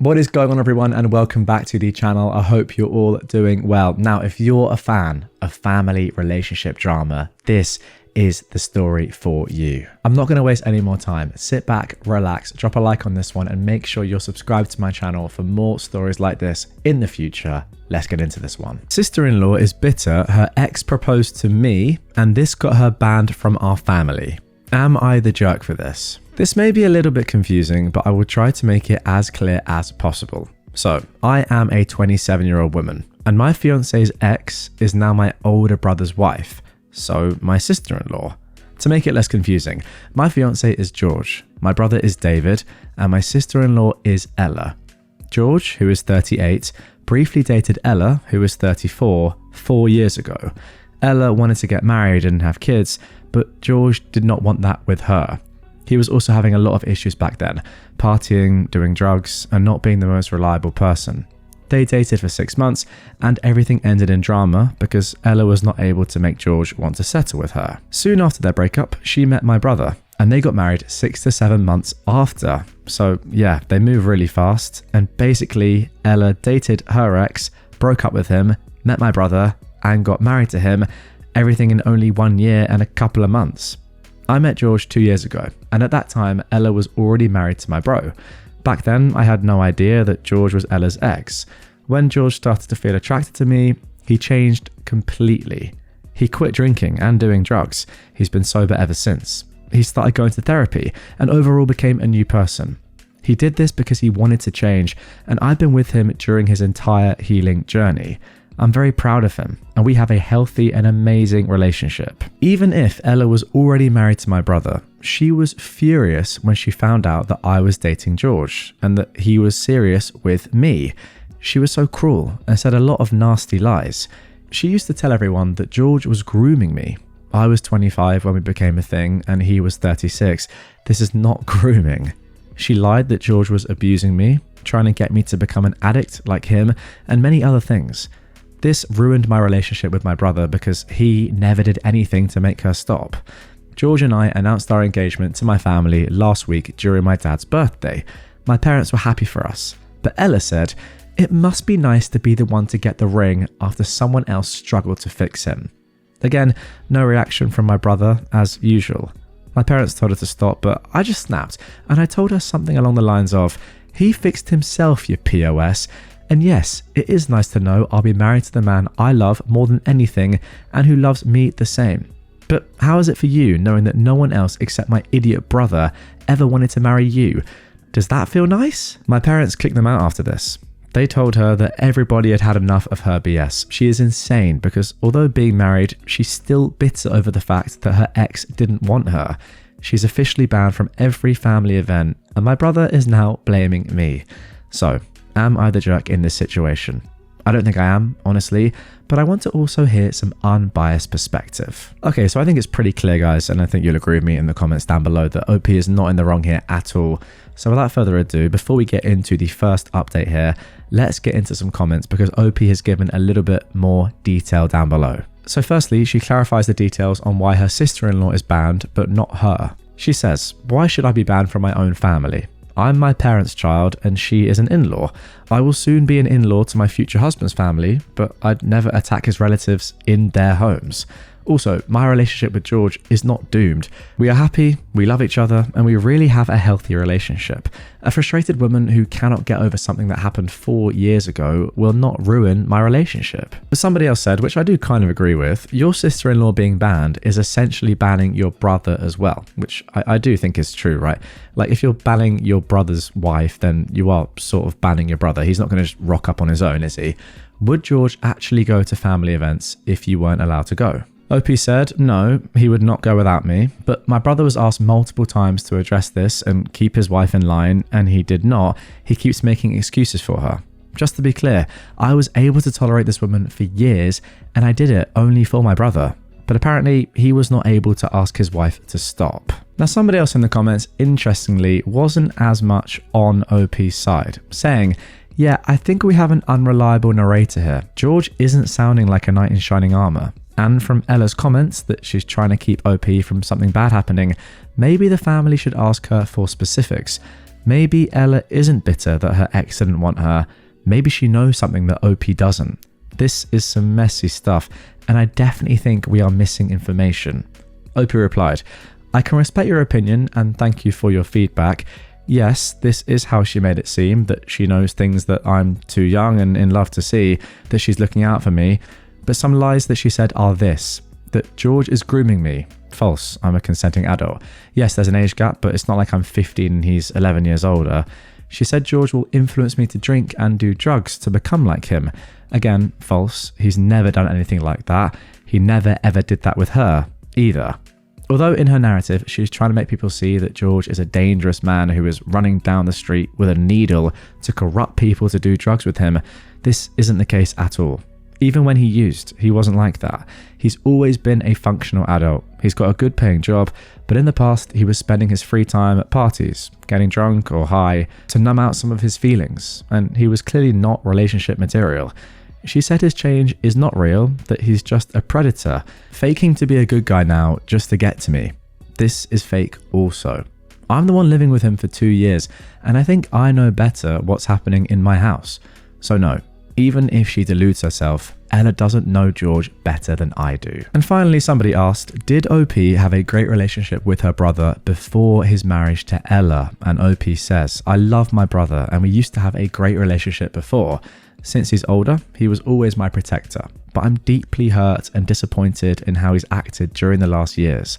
What is going on, everyone, and welcome back to the channel. I hope you're all doing well. Now, if you're a fan of family relationship drama, this is the story for you. I'm not going to waste any more time. Sit back, relax, drop a like on this one, and make sure you're subscribed to my channel for more stories like this in the future. Let's get into this one. Sister-in-law is bitter. Her ex proposed to me, and this got her banned from our family. Am I the jerk for this? This may be a little bit confusing, but I will try to make it as clear as possible. So, I am a 27-year-old woman, and my fiance's ex is now my older brother's wife, so my sister-in-law. To make it less confusing, my fiance is George, my brother is David, and my sister-in-law is Ella. George, who is 38, briefly dated Ella, who is 34, 4 years ago. Ella wanted to get married and have kids, but George did not want that with her. He was also having a lot of issues back then, partying, doing drugs, and not being the most reliable person. They dated for 6 months, and everything ended in drama because Ella was not able to make George want to settle with her. Soon after their breakup, she met my brother, and they got married 6 to 7 months after. So yeah, they move really fast, and basically Ella dated her ex, broke up with him, met my brother, and got married to him, everything in only 1 year and a couple of months. I met George 2 years ago, and at that time, Ella was already married to my bro. Back then, I had no idea that George was Ella's ex. When George started to feel attracted to me, he changed completely. He quit drinking and doing drugs. He's been sober ever since. He started going to therapy and overall became a new person. He did this because he wanted to change, and I've been with him during his entire healing journey. I'm very proud of him, and we have a healthy and amazing relationship. Even if Ella was already married to my brother, she was furious when she found out that I was dating George and that he was serious with me. She was so cruel and said a lot of nasty lies. She used to tell everyone that George was grooming me. I was 25 when we became a thing, and he was 36. This is not grooming. She lied that George was abusing me, trying to get me to become an addict like him, and many other things. This ruined my relationship with my brother because he never did anything to make her stop. George and I announced our engagement to my family last week during my dad's birthday. My parents were happy for us, but Ella said, "It must be nice to be the one to get the ring after someone else struggled to fix him." Again, no reaction from my brother as usual. My parents told her to stop, but I just snapped, and I told her something along the lines of, "He fixed himself, you POS. And yes, it is nice to know I'll be married to the man I love more than anything and who loves me the same. But how is it for you knowing that no one else except my idiot brother ever wanted to marry you? Does that feel nice?" My parents kicked them out after this. They told her that everybody had had enough of her BS. She is insane because although being married, she's still bitter over the fact that her ex didn't want her. She's officially banned from every family event, and my brother is now blaming me. So, am I the jerk in this situation? I don't think I am, honestly, but I want to also hear some unbiased perspective. Okay, so I think it's pretty clear, guys, and I think you'll agree with me in the comments down below that OP is not in the wrong here at all. So without further ado, before we get into the first update here, let's get into some comments because OP has given a little bit more detail down below. So firstly, she clarifies the details on why her sister-in-law is banned, but not her. She says, "Why should I be banned from my own family? I'm my parents' child and she is an in-law. I will soon be an in-law to my future husband's family, but I'd never attack his relatives in their homes. Also, my relationship with George is not doomed. We are happy, we love each other, and we really have a healthy relationship. A frustrated woman who cannot get over something that happened 4 years ago will not ruin my relationship." But somebody else said, which I do kind of agree with, your sister-in-law being banned is essentially banning your brother as well, which I do think is true, right? Like if you're banning your brother's wife, then you are sort of banning your brother. He's not going to just rock up on his own, is he? Would George actually go to family events if you weren't allowed to go? OP said, "No, he would not go without me, but my brother was asked multiple times to address this and keep his wife in line, and he did not. He keeps making excuses for her." Just to be clear, I was able to tolerate this woman for years, and I did it only for my brother. But apparently, he was not able to ask his wife to stop. Now, somebody else in the comments, interestingly, wasn't as much on OP's side, saying, "Yeah, I think we have an unreliable narrator here. George isn't sounding like a knight in shining armor." And from Ella's comments that she's trying to keep OP from something bad happening, maybe the family should ask her for specifics. Maybe Ella isn't bitter that her ex didn't want her. Maybe she knows something that OP doesn't. This is some messy stuff, and I definitely think we are missing information. OP replied, I can respect your opinion and thank you for your feedback. Yes, this is how she made it seem, that she knows things that I'm too young and in love to see, that she's looking out for me. But some lies that she said are this, that George is grooming me. False, I'm a consenting adult. Yes, there's an age gap, but it's not like I'm 15 and he's 11 years older. She said George will influence me to drink and do drugs to become like him. Again, false, he's never done anything like that. He never ever did that with her, either. Although in her narrative, she's trying to make people see that George is a dangerous man who is running down the street with a needle to corrupt people to do drugs with him, this isn't the case at all. Even when he used, he wasn't like that. He's always been a functional adult. He's got a good paying job, but in the past, he was spending his free time at parties, getting drunk or high to numb out some of his feelings, and he was clearly not relationship material. She said his change is not real, that he's just a predator, faking to be a good guy now just to get to me. This is fake also. I'm the one living with him for 2 years, and I think I know better what's happening in my house. So no, even if she deludes herself, Ella doesn't know George better than I do. And finally, somebody asked, did OP have a great relationship with her brother before his marriage to Ella? And OP says, I love my brother and we used to have a great relationship before. Since he's older, he was always my protector, but I'm deeply hurt and disappointed in how he's acted during the last years.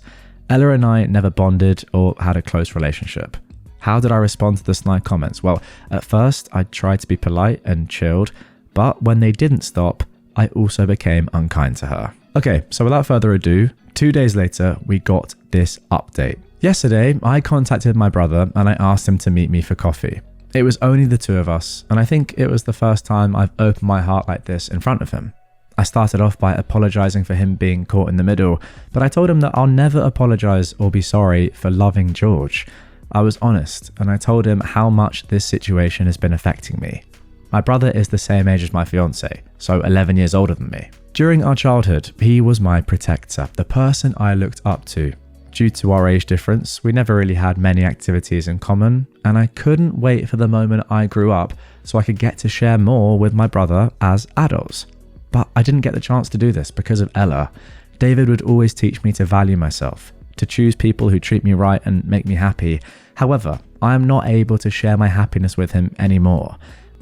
Ella and I never bonded or had a close relationship. How did I respond to the snide comments? Well, at first, I tried to be polite and chilled, but when they didn't stop, I also became unkind to her. Okay, so without further ado, 2 days later, we got this update. Yesterday, I contacted my brother and I asked him to meet me for coffee. It was only the two of us, and I think it was the first time I've opened my heart like this in front of him. I started off by apologizing for him being caught in the middle, but I told him that I'll never apologize or be sorry for loving George. I was honest, and I told him how much this situation has been affecting me. My brother is the same age as my fiance, so 11 years older than me. During our childhood, he was my protector, the person I looked up to. Due to our age difference, we never really had many activities in common, and I couldn't wait for the moment I grew up so I could get to share more with my brother as adults. But I didn't get the chance to do this because of Ella. David would always teach me to value myself, to choose people who treat me right and make me happy. However, I am not able to share my happiness with him anymore.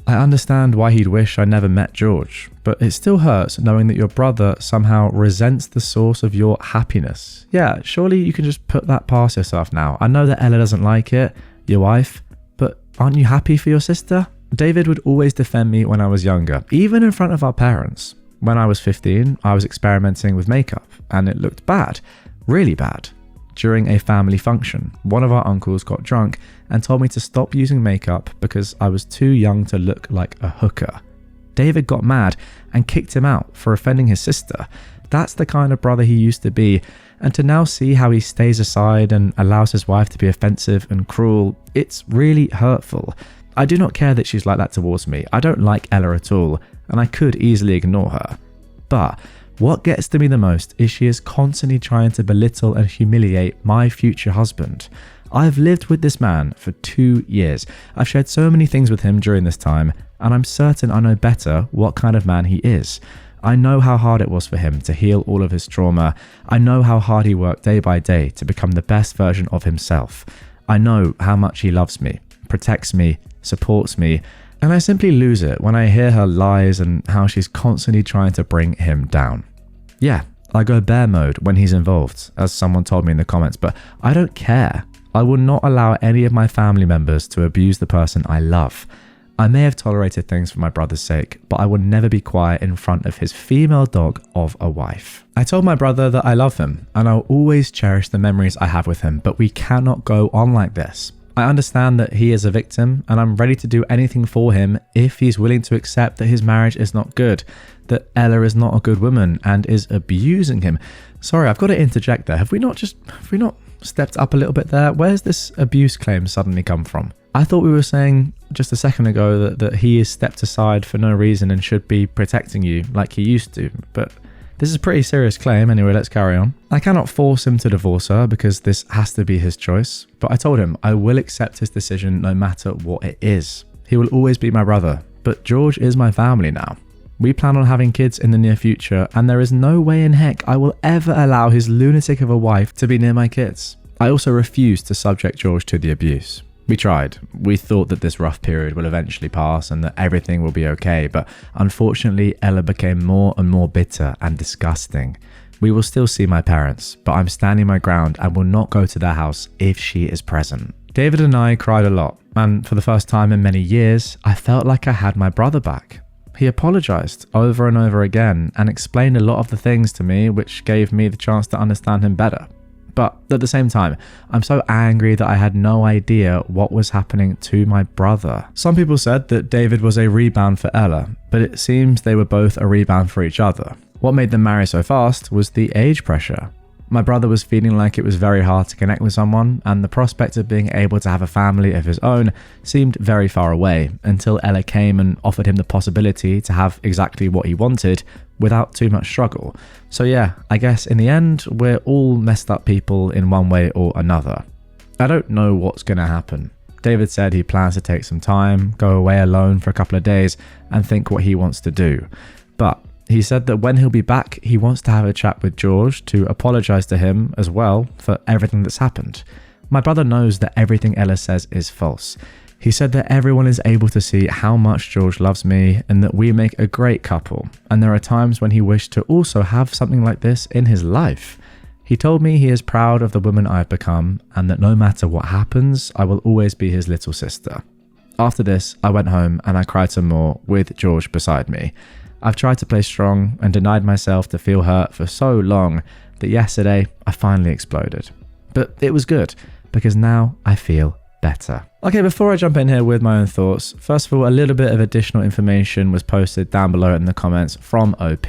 I understand why he'd wish I never met George, but it still hurts knowing that your brother somehow resents the source of your happiness. Yeah, surely you can just put that past yourself now. I know that Ella doesn't like it, your wife, but aren't you happy for your sister? David would always defend me when I was younger, even in front of our parents. When I was 15, I was experimenting with makeup, and it looked bad, really bad. During a family function, one of our uncles got drunk and told me to stop using makeup because I was too young to look like a hooker. David got mad and kicked him out for offending his sister. That's the kind of brother he used to be, and to now see how he stays aside and allows his wife to be offensive and cruel, it's really hurtful. I do not care that she's like that towards me. I don't like Ella at all, and I could easily ignore her. But what gets to me the most is she is constantly trying to belittle and humiliate my future husband. I've lived with this man for 2 years. I've shared so many things with him during this time, and I'm certain I know better what kind of man he is. I know how hard it was for him to heal all of his trauma. I know how hard he worked day by day to become the best version of himself. I know how much he loves me, protects me, supports me, and I simply lose it when I hear her lies and how she's constantly trying to bring him down. Yeah, I go bear mode when he's involved, as someone told me in the comments, but I don't care. I will not allow any of my family members to abuse the person I love. I may have tolerated things for my brother's sake, but I will never be quiet in front of his female dog of a wife. I told my brother that I love him, and I'll always cherish the memories I have with him, but we cannot go on like this. I understand that he is a victim, and I'm ready to do anything for him if he's willing to accept that his marriage is not good, that Ella is not a good woman and is abusing him. Sorry, I've got to interject there. Have we not stepped up a little bit there? Where's this abuse claim suddenly come from? I thought we were saying just a second ago that he is stepped aside for no reason and should be protecting you like he used to, but This is a pretty serious claim. Anyway, let's carry on. I cannot force him to divorce her because this has to be his choice, but I told him I will accept his decision no matter what it is. He will always be my brother, but George is my family now. We plan on having kids in the near future, and there is no way in heck I will ever allow his lunatic of a wife to be near my kids. I also refused to subject George to the abuse. We tried. We thought that this rough period will eventually pass and that everything will be okay, but unfortunately Ella became more and more bitter and disgusting. We will still see my parents, but I'm standing my ground and will not go to their house if she is present. David and I cried a lot, and for the first time in many years, I felt like I had my brother back. He apologized over and over again and explained a lot of the things to me, which gave me the chance to understand him better. But at the same time, I'm so angry that I had no idea what was happening to my brother. Some people said that David was a rebound for Ella, but it seems they were both a rebound for each other. What made them marry so fast was the age pressure. My brother was feeling like it was very hard to connect with someone, and the prospect of being able to have a family of his own seemed very far away until Ella came and offered him the possibility to have exactly what he wanted without too much struggle. So yeah, I guess in the end, we're all messed up people in one way or another. I don't know what's going to happen. David said he plans to take some time, go away alone for a couple of days, and think what he wants to do. But he said that when he'll be back, he wants to have a chat with George to apologize to him as well for everything that's happened. My brother knows that everything Ella says is false. He said that everyone is able to see how much George loves me and that we make a great couple, and there are times when he wished to also have something like this in his life. He told me he is proud of the woman I have become and that no matter what happens, I will always be his little sister. After this, I went home and I cried some more with George beside me. I've tried to play strong and denied myself to feel hurt for so long that yesterday I finally exploded. But it was good because now I feel better. Okay, before I jump in here with my own thoughts, first of all, a little bit of additional information was posted down below in the comments from OP.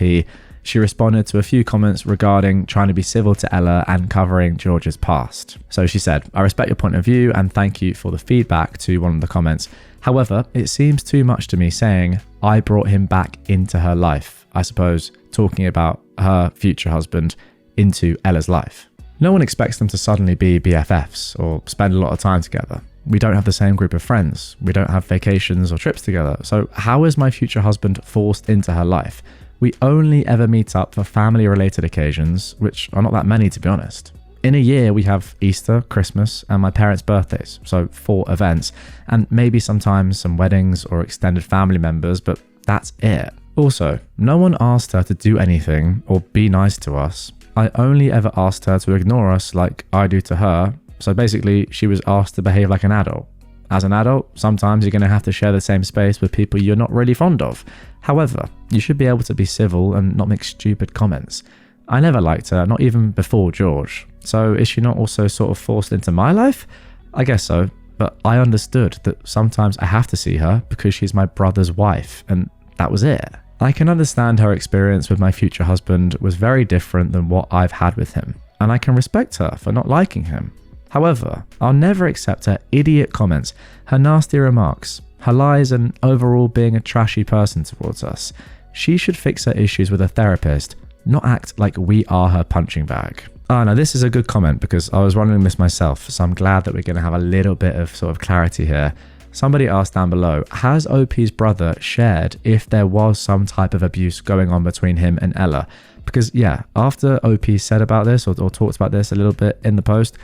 She responded to a few comments regarding trying to be civil to Ella and covering George's past. So she said, I respect your point of view and thank you for the feedback to one of the comments. However, it seems too much to me saying I brought him back into her life. I suppose talking about her future husband into Ella's life. No one expects them to suddenly be BFFs or spend a lot of time together. We don't have the same group of friends. We don't have vacations or trips together. So how is my future husband forced into her life? We only ever meet up for family-related occasions, which are not that many to be honest. In a year, we have Easter, Christmas, and my parents' birthdays, so 4 events, and maybe sometimes some weddings or extended family members, but that's it. Also, no one asked her to do anything or be nice to us. I only ever asked her to ignore us like I do to her, so basically she was asked to behave like an adult. As an adult, sometimes you're going to have to share the same space with people you're not really fond of. However, you should be able to be civil and not make stupid comments. I never liked her, not even before George. So is she not also sort of forced into my life? I guess so, but I understood that sometimes I have to see her because she's my brother's wife, and that was it. I can understand her experience with my future husband was very different than what I've had with him, and I can respect her for not liking him. However, I'll never accept her idiot comments, her nasty remarks, her lies, and overall being a trashy person towards us. She should fix her issues with a therapist, not act like we are her punching bag. Now this is a good comment because I was wondering this myself, so I'm glad that we're going to have a little bit of sort of clarity here. Somebody asked down below, has OP's brother shared if there was some type of abuse going on between him and Ella? Because yeah, after OP said about this or talked about this a little bit in the post,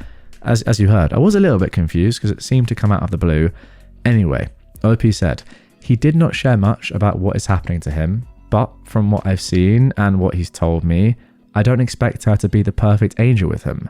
as you heard, I was a little bit confused because it seemed to come out of the blue. Anyway, OP said, he did not share much about what is happening to him, but from what I've seen and what he's told me, I don't expect her to be the perfect angel with him.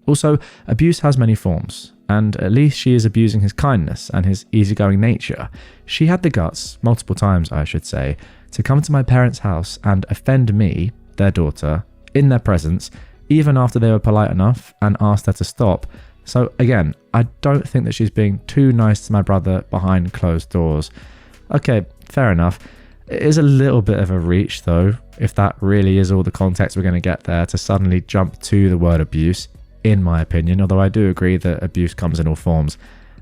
Also, abuse has many forms, and at least she is abusing his kindness and his easygoing nature. She had the guts, multiple times I should say, to come to my parents' house and offend me, their daughter, in their presence, even after they were polite enough and asked her to stop. So again, I don't think that she's being too nice to my brother behind closed doors. Okay, fair enough. It is a little bit of a reach though, if that really is all the context we're going to get there to suddenly jump to the word abuse, in my opinion, although I do agree that abuse comes in all forms.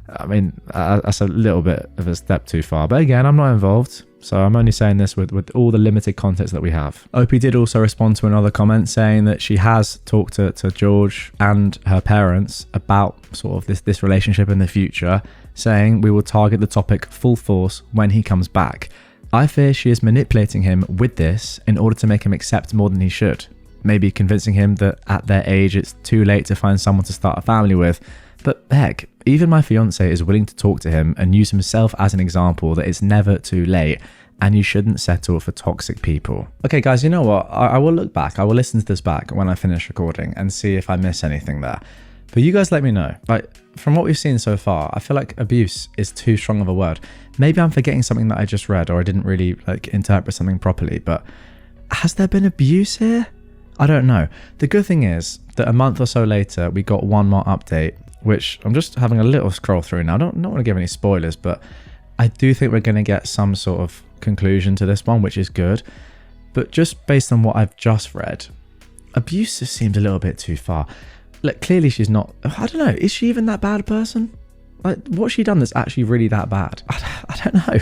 I mean, that's a little bit of a step too far, but again, I'm not involved. So I'm only saying this with all the limited context that we have. Opie did also respond to another comment saying that she has talked to George and her parents about sort of this relationship in the future, saying we will target the topic full force when he comes back. I fear she is manipulating him with this in order to make him accept more than he should. Maybe convincing him that at their age it's too late to find someone to start a family with. But heck, even my fiance is willing to talk to him and use himself as an example that it's never too late and you shouldn't settle for toxic people. Okay guys, you know what? I will look back. I will listen to this back when I finish recording and see if I miss anything there. But you guys let me know. Like, from what we've seen so far, I feel like abuse is too strong of a word. Maybe I'm forgetting something that I just read or I didn't really interpret something properly, but has there been abuse here? I don't know. The good thing is that a month or so later, we got one more update, which I'm just having a little scroll through now. I don't want to give any spoilers, but I do think we're going to get some sort of conclusion to this one, which is good. But just based on what I've just read, abuse just seems a little bit too far. Like, clearly she's not, I don't know, is she even that bad a person? Like, what's she done that's actually really that bad? I don't know.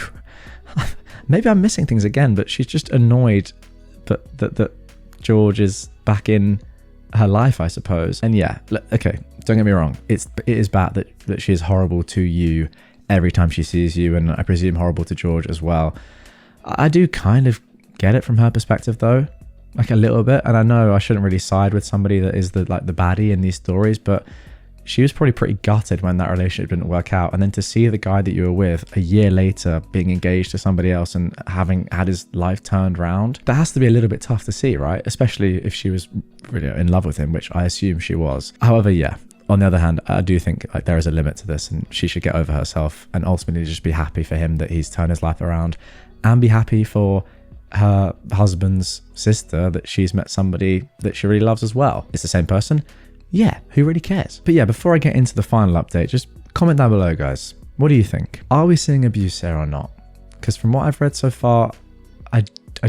Maybe I'm missing things again, but she's just annoyed that George is back in her life, I suppose. And yeah, okay, don't get me wrong. It is bad that she is horrible to you every time she sees you, and I presume horrible to George as well. I do kind of get it from her perspective though, like a little bit. And I know I shouldn't really side with somebody that is the baddie in these stories, but she was probably pretty gutted when that relationship didn't work out. And then to see the guy that you were with a year later being engaged to somebody else and having had his life turned around, that has to be a little bit tough to see, right? Especially if she was really in love with him, which I assume she was. However, yeah, on the other hand, I do think like there is a limit to this and she should get over herself and ultimately just be happy for him that he's turned his life around, and be happy for her husband's sister that she's met somebody that she really loves as well. It's the same person. Yeah, who really cares? But yeah, before I get into the final update, just comment down below, guys. What do you think? Are we seeing abuse here or not? Because from what I've read so far, I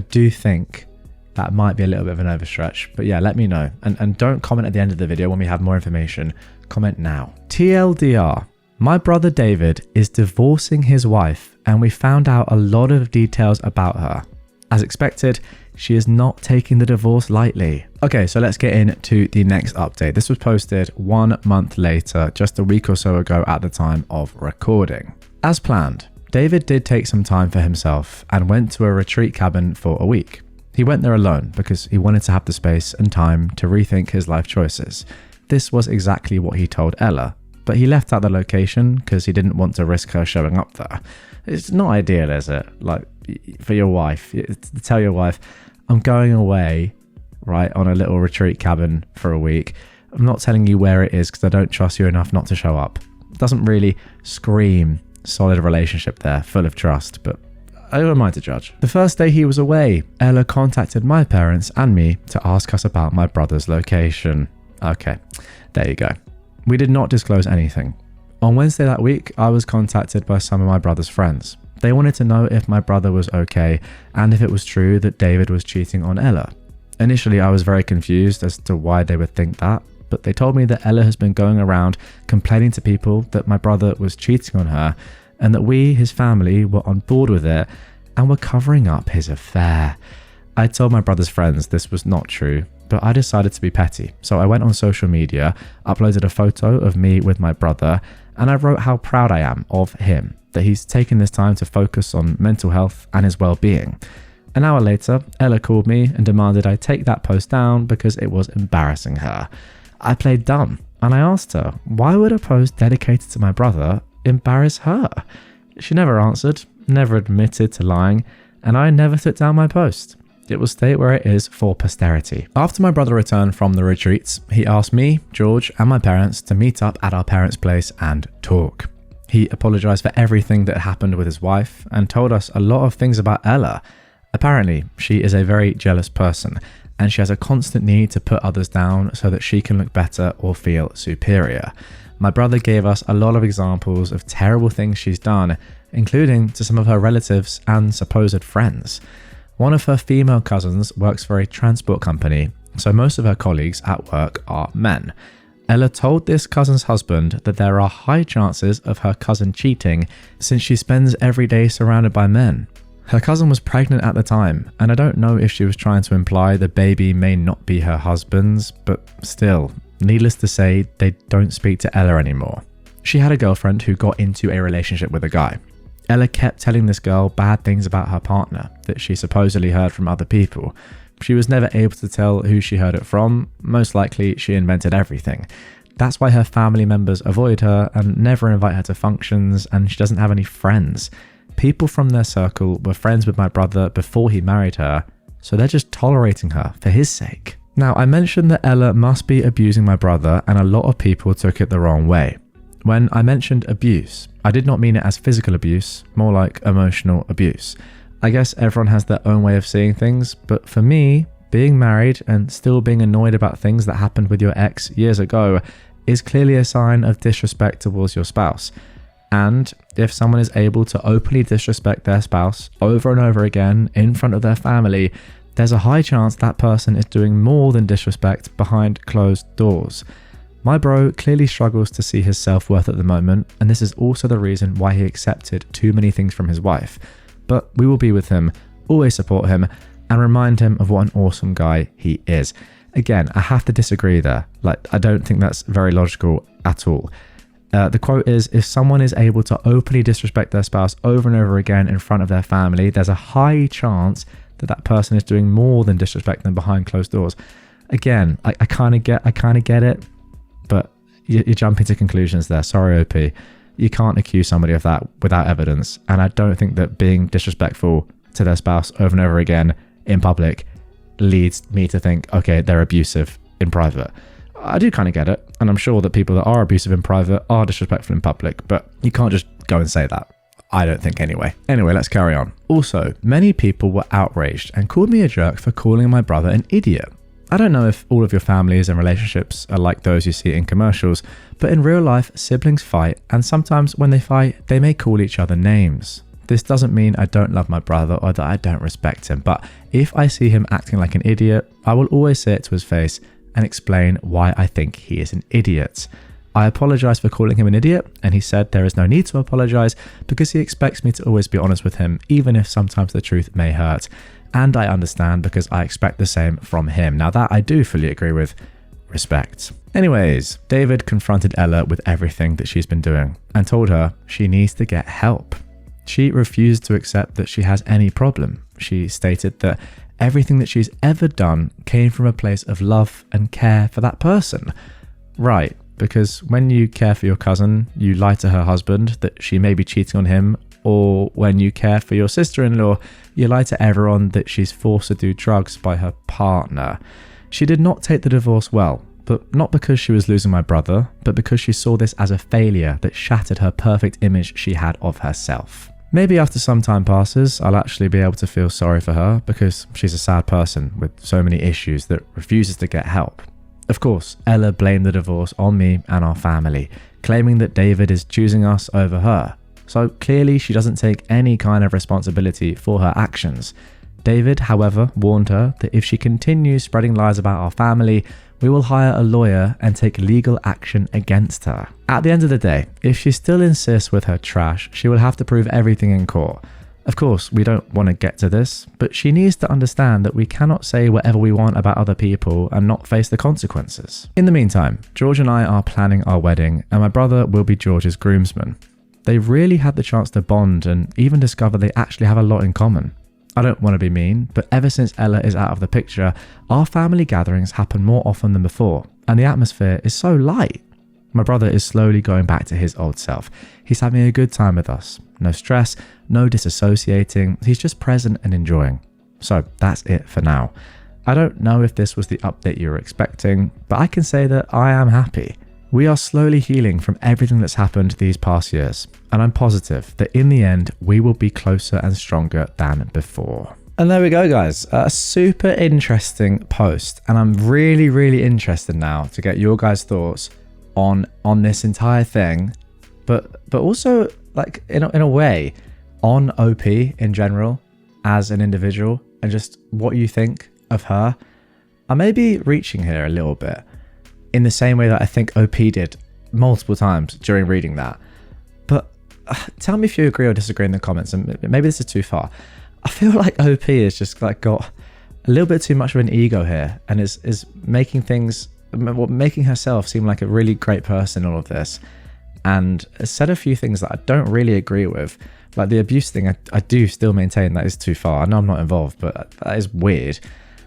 do think that might be a little bit of an overstretch. But yeah, let me know. And don't comment at the end of the video when we have more information. Comment now. TLDR. My brother David is divorcing his wife, and we found out a lot of details about her. As expected, she is not taking the divorce lightly. Okay, so let's get into the next update. This was posted 1 month later, just a week or so ago at the time of recording. As planned, David did take some time for himself and went to a retreat cabin for a week. He went there alone because he wanted to have the space and time to rethink his life choices. This was exactly what he told Ella, but he left out the location because he didn't want to risk her showing up there. It's not ideal, is it? Like, for your wife, to tell your wife, I'm going away, right, on a little retreat cabin for a week. I'm not telling you where it is because I don't trust you enough not to show up. It doesn't really scream solid relationship there, full of trust, but I don't mind to judge. The first day he was away, Ella contacted my parents and me to ask us about my brother's location. Okay, there you go. We did not disclose anything. On Wednesday that week, I was contacted by some of my brother's friends. They wanted to know if my brother was okay and if it was true that David was cheating on Ella. Initially, I was very confused as to why they would think that, but they told me that Ella has been going around complaining to people that my brother was cheating on her and that we, his family, were on board with it and were covering up his affair. I told my brother's friends this was not true, but I decided to be petty. So I went on social media, uploaded a photo of me with my brother, and I wrote how proud I am of him, that he's taken this time to focus on mental health and his well-being. An hour later, Ella called me and demanded I take that post down because it was embarrassing her. I played dumb and I asked her, why would a post dedicated to my brother embarrass her? She never answered, never admitted to lying, and I never took down my post. It will stay where it is for posterity. After my brother returned from the retreats, he asked me, George, and my parents to meet up at our parents' place and talk. He apologized for everything that happened with his wife and told us a lot of things about Ella. Apparently, she is a very jealous person and she has a constant need to put others down so that she can look better or feel superior. My brother gave us a lot of examples of terrible things she's done, including to some of her relatives and supposed friends. One of her female cousins works for a transport company, so most of her colleagues at work are men. Ella told this cousin's husband that there are high chances of her cousin cheating since she spends every day surrounded by men. Her cousin was pregnant at the time, and I don't know if she was trying to imply the baby may not be her husband's, but still, needless to say, they don't speak to Ella anymore. She had a girlfriend who got into a relationship with a guy. Ella kept telling this girl bad things about her partner that she supposedly heard from other people. She was never able to tell who she heard it from. Most likely, she invented everything. That's why her family members avoid her and never invite her to functions, and she doesn't have any friends. People from their circle were friends with my brother before he married her, so they're just tolerating her for his sake. Now, I mentioned that Ella must be abusing my brother, and a lot of people took it the wrong way. When I mentioned abuse, I did not mean it as physical abuse, more like emotional abuse. I guess everyone has their own way of seeing things, but for me, being married and still being annoyed about things that happened with your ex years ago is clearly a sign of disrespect towards your spouse. And if someone is able to openly disrespect their spouse over and over again in front of their family, there's a high chance that person is doing more than disrespect behind closed doors. My bro clearly struggles to see his self-worth at the moment, and this is also the reason why he accepted too many things from his wife. But we will be with him, always support him, and remind him of what an awesome guy he is. Again, I have to disagree there. I don't think that's very logical at all. The quote is, if someone is able to openly disrespect their spouse over and over again in front of their family, there's a high chance that that person is doing more than disrespect them behind closed doors. Again, I kind of get it, but you're jumping to conclusions there. Sorry, OP. You can't accuse somebody of that without evidence. And I don't think that being disrespectful to their spouse over and over again in public leads me to think, okay, they're abusive in private. I do kind of get it, and I'm sure that people that are abusive in private are disrespectful in public, but you can't just go and say that. I don't think anyway. Anyway, let's carry on. Also, many people were outraged and called me a jerk for calling my brother an idiot. I don't know if all of your families and relationships are like those you see in commercials, but in real life, siblings fight, and sometimes when they fight, they may call each other names. This doesn't mean I don't love my brother or that I don't respect him, but if I see him acting like an idiot, I will always say it to his face and explain why I think he is an idiot. I apologized for calling him an idiot, and he said there is no need to apologize because he expects me to always be honest with him, even if sometimes the truth may hurt. And I understand because I expect the same from him. Now that I do fully agree with. Respect. Anyways, David confronted Ella with everything that she's been doing and told her she needs to get help. She refused to accept that she has any problem. She stated that everything that she's ever done came from a place of love and care for that person. Right, because when you care for your cousin, you lie to her husband that she may be cheating on him, or when you care for your sister-in-law, you lie to everyone that she's forced to do drugs by her partner. She did not take the divorce well, but not because she was losing my brother, but because she saw this as a failure that shattered her perfect image she had of herself. Maybe after some time passes, I'll actually be able to feel sorry for her because she's a sad person with so many issues that refuses to get help. Of course, Ella blamed the divorce on me and our family, claiming that David is choosing us over her. So clearly she doesn't take any kind of responsibility for her actions. David, however, warned her that if she continues spreading lies about our family, we will hire a lawyer and take legal action against her. At the end of the day, if she still insists with her trash, she will have to prove everything in court. Of course, we don't want to get to this, but she needs to understand that we cannot say whatever we want about other people and not face the consequences. In the meantime, George and I are planning our wedding, and my brother will be George's groomsman. They really had the chance to bond and even discover they actually have a lot in common. I don't want to be mean, but ever since Ella is out of the picture, our family gatherings happen more often than before, and the atmosphere is so light. My brother is slowly going back to his old self. He's having a good time with us. No stress, no disassociating, he's just present and enjoying. So that's it for now. I don't know if this was the update you were expecting, but I can say that I am happy. We are slowly healing from everything that's happened these past years, and I'm positive that in the end, we will be closer and stronger than before. And there we go, guys. A super interesting post, and I'm really interested now to get your guys' thoughts on this entire thing, but also like in a way on OP in general as an individual and just what you think of her. I may be reaching here a little bit, in the same way that I think OP did multiple times during reading that. But tell me if you agree or disagree in the comments, and maybe this is too far. feel like OP has just like got a little bit too much of an ego here, and is making herself seem like a really great person in all of this, and said a few things that I don't really agree with. Like the abuse thing, I do still maintain that is too far. I know I'm not involved, but that is weird.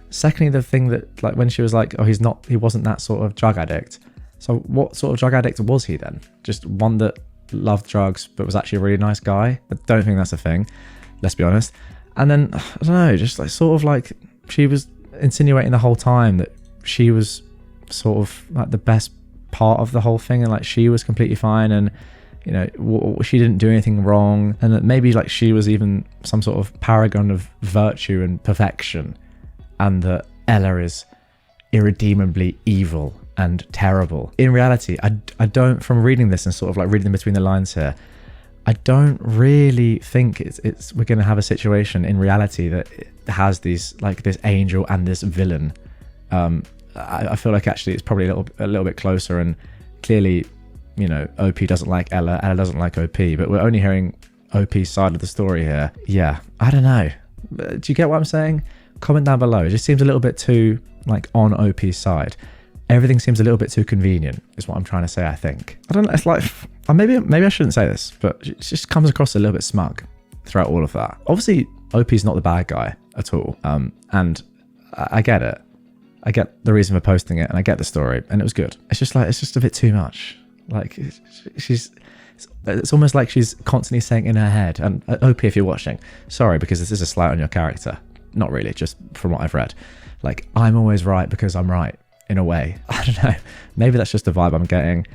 Secondly, the thing that, like, when she was like, oh, he wasn't that sort of drug addict. So what sort of drug addict was he then? Just one that loved drugs but was actually a really nice guy? I don't think that's a thing, let's be honest. And then, I don't know, just like sort of like she was insinuating the whole time that she was sort of like the best part of the whole thing, and like she was completely fine, and you know, she didn't do anything wrong, and that maybe like she was even some sort of paragon of virtue and perfection, and that Ella is irredeemably evil and terrible. In reality, I don't, from reading this and sort of like reading between the lines here, I don't really think we're going to have a situation in reality that has these, like, this angel and this villain. I feel like actually it's probably a little bit closer, and clearly, you know, OP doesn't like Ella doesn't like OP, but we're only hearing OP's side of the story here. Yeah, I don't know. Do you get what I'm saying? Comment down below. It just seems a little bit too, like, on OP's side. Everything seems a little bit too convenient, is what I'm trying to say, I think. I don't know, it's like, maybe I shouldn't say this, but it just comes across a little bit smug throughout all of that. Obviously, OP's not the bad guy at all, and I get it. I get the reason for posting it, and I get the story, and it was good. It's just like, it's just a bit too much. Like, it's almost like she's constantly saying in her head, and OP, if you're watching, sorry, because this is a slight on your character. Not really, just from what I've read. Like, I'm always right because I'm right, in a way. I don't know. Maybe that's just the vibe I'm getting.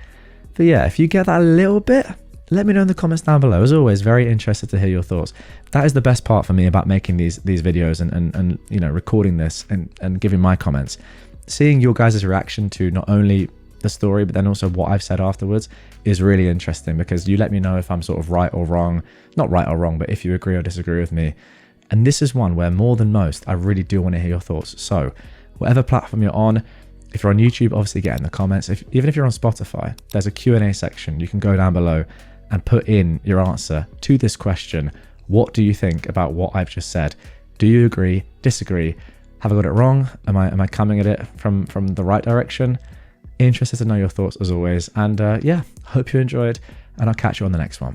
But yeah, if you get that a little bit, let me know in the comments down below. As always, very interested to hear your thoughts. That is the best part for me about making these videos and you know, recording this and giving my comments. Seeing your guys' reaction to not only the story, but then also what I've said afterwards is really interesting, because you let me know if I'm sort of right or wrong. Not right or wrong, but if you agree or disagree with me. And this is one where, more than most, I really do want to hear your thoughts. So whatever platform you're on, if you're on YouTube, obviously get in the comments. Even if you're on Spotify, there's a Q&A section. You can go down below and put in your answer to this question. What do you think about what I've just said? Do you agree, disagree? Have I got it wrong? Am I coming at it from the right direction? Interested to know your thoughts as always. And yeah, hope you enjoyed, and I'll catch you on the next one.